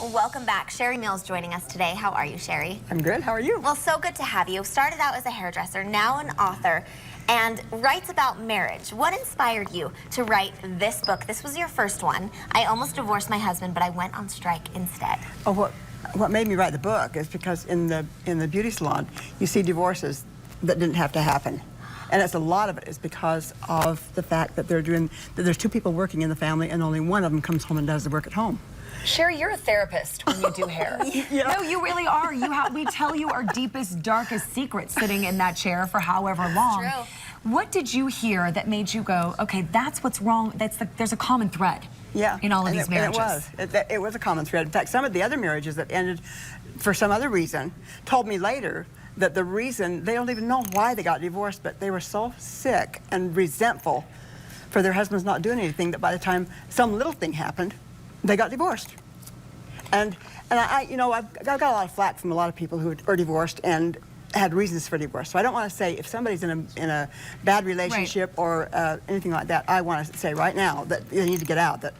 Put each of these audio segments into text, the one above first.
welcome back. Sherri Mills joining us today. How are you, Sherri? I'm good. How are you? Well, so good to have you. Started out as a hairdresser, now an author, and writes about marriage. What inspired you to write this book? This was your first one. I almost divorced my husband, but I went on strike instead. Oh, what made me write the book is because in the beauty salon, you see divorces that didn't have to happen. And it's a lot of it is because of the fact that there's two people working in the family and only one of them comes home and does the work at home. Sherri, you're a therapist when you do hair. Yeah. No, you really are. We tell you our deepest, darkest secrets sitting in that chair for however long. True. What did you hear that made you go, okay, that's what's wrong, there's a common thread in all of these marriages? It was a common thread. In fact, some of the other marriages that ended for some other reason told me later that the reason, they don't even know why they got divorced, but they were so sick and resentful for their husbands not doing anything that by the time some little thing happened, they got divorced. And I've got a lot of flack from a lot of people who are divorced and had reasons for divorce. So I don't want to say if somebody's in a bad relationship or anything like that, I want to say right now that they need to get out, that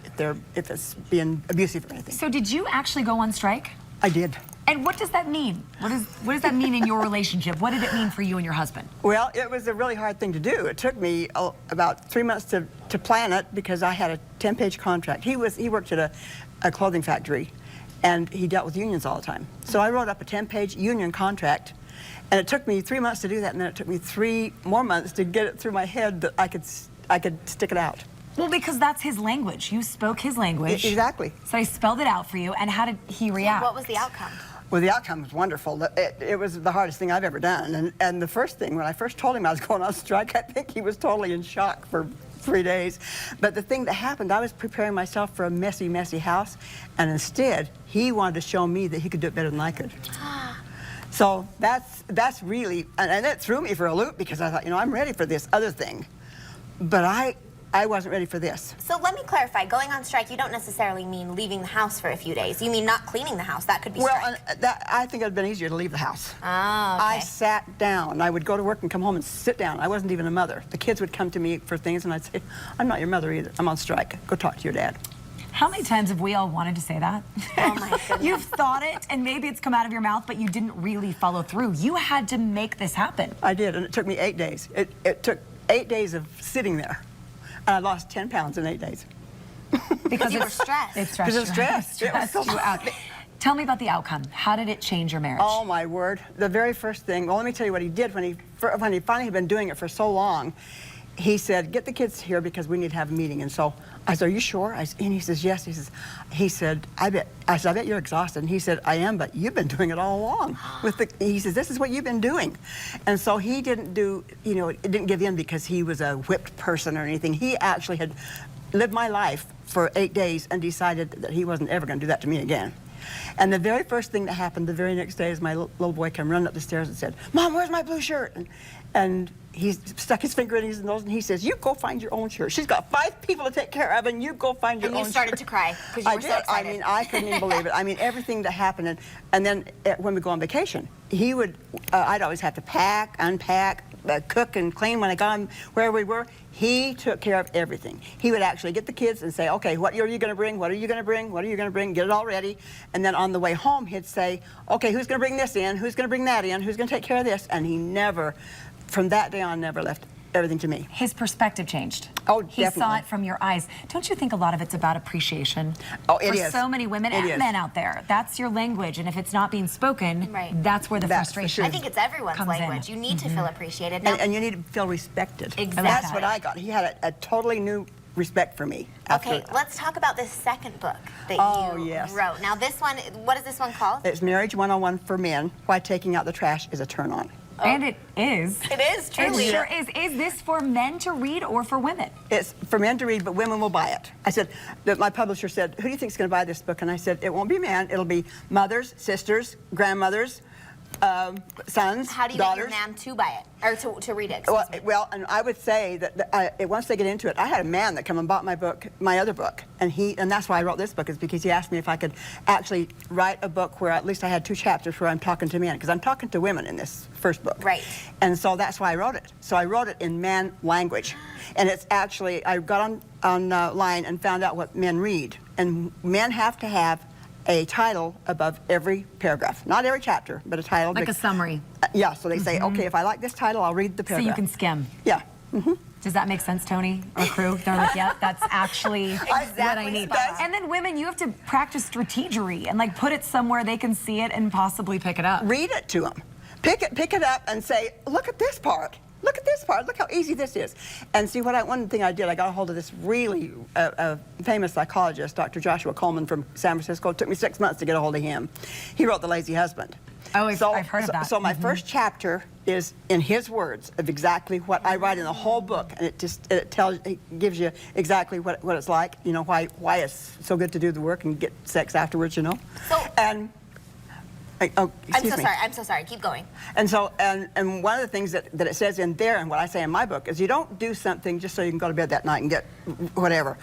if it's being abusive or anything. So did you actually go on strike? I did. And what does that mean? What does that mean in your relationship? What did it mean for you and your husband? Well, it was a really hard thing to do. It took me about 3 months to plan it because I had a 10-page contract. He worked at a clothing factory, and he dealt with unions all the time. So I wrote up a 10-page union contract, and it took me 3 months to do that, and then it took me 3 more months to get it through my head that I could stick it out. Well, because that's his language. You spoke his language. Exactly. So I spelled it out for you, and how did he react? What was the outcome? Well, the outcome was wonderful. It was the hardest thing I've ever done. And the first thing, when I first told him I was going on strike, I think he was totally in shock for 3 days. But the thing that happened, I was preparing myself for a messy, messy house, and instead, he wanted to show me that he could do it better than I could. So that's really, and it threw me for a loop because I thought, I'm ready for this other thing. But I wasn't ready for this. So let me clarify, going on strike, you don't necessarily mean leaving the house for a few days. You mean not cleaning the house. That could be strike. Well, I think it would have been easier to leave the house. Oh, okay. I sat down. I would go to work and come home and sit down. I wasn't even a mother. The kids would come to me for things, and I'd say, I'm not your mother either. I'm on strike. Go talk to your dad. How many times have we all wanted to say that? Oh, my goodness. You've thought it, and maybe it's come out of your mouth, but you didn't really follow through. You had to make this happen. I did, and it took me 8 days. It took 8 days of sitting there. And I lost 10 pounds in 8 days. Because you were stressed. It stressed you. Stressed you out. Tell me about the outcome. How did it change your marriage? Oh, my word. The very first thing, well, let me tell you what he did when he finally had been doing it for so long. He said, get the kids here because we need to have a meeting. And so I said, are you sure? And he says, yes. He said, I bet you're exhausted. And he said, I am, but you've been doing it all along. He says, this is what you've been doing. And so he didn't didn't give in because he was a whipped person or anything. He actually had lived my life for 8 days and decided that he wasn't ever going to do that to me again. And the very first thing that happened the very next day is my little boy came running up the stairs and said, Mom, where's my blue shirt? And he stuck his finger in his nose and he says, you go find your own shirt. She's got 5 people to take care of and you go find your own shirt. And you started to cry because you were so excited. I mean, I couldn't even believe it. I mean, everything that happened. And then when we go on vacation, I'd always have to pack, unpack, cook and clean when I got him where we were. He took care of everything. He would actually get the kids and say, okay, what are you going to bring? What are you going to bring? What are you going to bring? Get it all ready. And then on the way home, he'd say, okay, who's going to bring this in? Who's going to bring that in? Who's going to take care of this? And he never, from that day on, never left everything to me. His perspective changed. Oh, he definitely. saw it from your eyes. Don't you think a lot of it's about appreciation? Oh, it is. For so many women and men out there. That's your language, and if it's not being spoken, that's where the frustration I think it's everyone's language. You need to feel appreciated. Now, and you need to feel respected. Exactly. That's what I got. He had a totally new respect for me. Okay, let's talk about this second book that you wrote. Now this one, what is this one called? It's Marriage 101 for Men, Why Taking Out the Trash is a Turn On. Oh. And it is. It is, truly. It sure is. Is this for men to read or for women? It's for men to read, but women will buy it. I said, my publisher said, who do you think is going to buy this book? And I said, it won't be men. It'll be mothers, sisters, grandmothers, sons, How do you daughters. get your man to buy it, or to read it? Well, and I would say that once they get into it, I had a man that come and bought my other book, and that's why I wrote this book, is because he asked me if I could actually write a book where at least I had 2 chapters where I'm talking to men, because I'm talking to women in this first book. Right. And so that's why I wrote it. So I wrote it in man language, and it's actually, I got online and found out what men read, and men have to have a title above every paragraph. Not every chapter, but a title. Like a summary. Yeah, so they say, okay, if I like this title, I'll read the So paragraph. you can skim. Yeah. Does that make sense, Tony or crew? They're like, yeah, that's actually what I need. spot on. And then women, you have to practice strategery and like put it somewhere they can see it and possibly pick it up. Read it to them. Pick it up and say, look at this part. Look at this part. Look how easy this is. And see, one thing I did, I got a hold of this really famous psychologist, Dr. Joshua Coleman from San Francisco. It took me 6 months to get a hold of him. He wrote The Lazy Husband. Oh, I've heard of that. So my first chapter is in his words of exactly what I write in the whole book, and it gives you exactly what it's like, you know, why it's so good to do the work and get sex afterwards, you know. So, and excuse me. I'm so sorry. Keep going. And so, and one of the things that it says in there, and what I say in my book, is you don't do something just so you can go to bed that night and get whatever,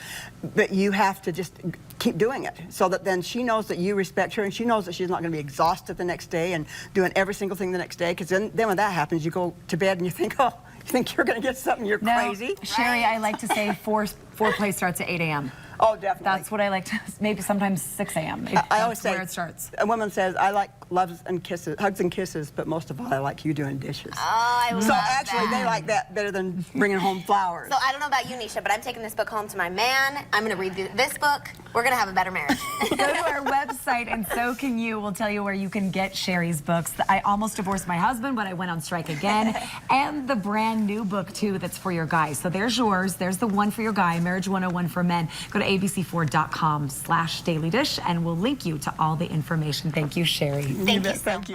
but you have to just keep doing it, so that then she knows that you respect her, and she knows that she's not going to be exhausted the next day and doing every single thing the next day, because then when that happens, you go to bed and you think, oh, you think you're going to get something, you're crazy. Sherri, I like to say foreplay starts at 8 a.m. Oh, definitely. That's what I like to, maybe sometimes 6 a.m. I always say, where it starts. A woman says, I like hugs and kisses, but most of all, I like you doing dishes. Oh, I love So actually, that. they like that better than bringing home flowers. So I don't know about you, Nisha, but I'm taking this book home to my man. I'm going to read this book. We're going to have a better marriage. Go to our website, and so can you. We'll tell you where you can get Sherri's books. I Almost Divorced My Husband, but I Went on Strike Again, and the brand new book, too, that's for your guys. So there's yours. There's the one for your guy, Marriage 101 for Men. Go to abc4.com/dailydish, and we'll link you to all the information. Thank you, Sherri. Thank you so much.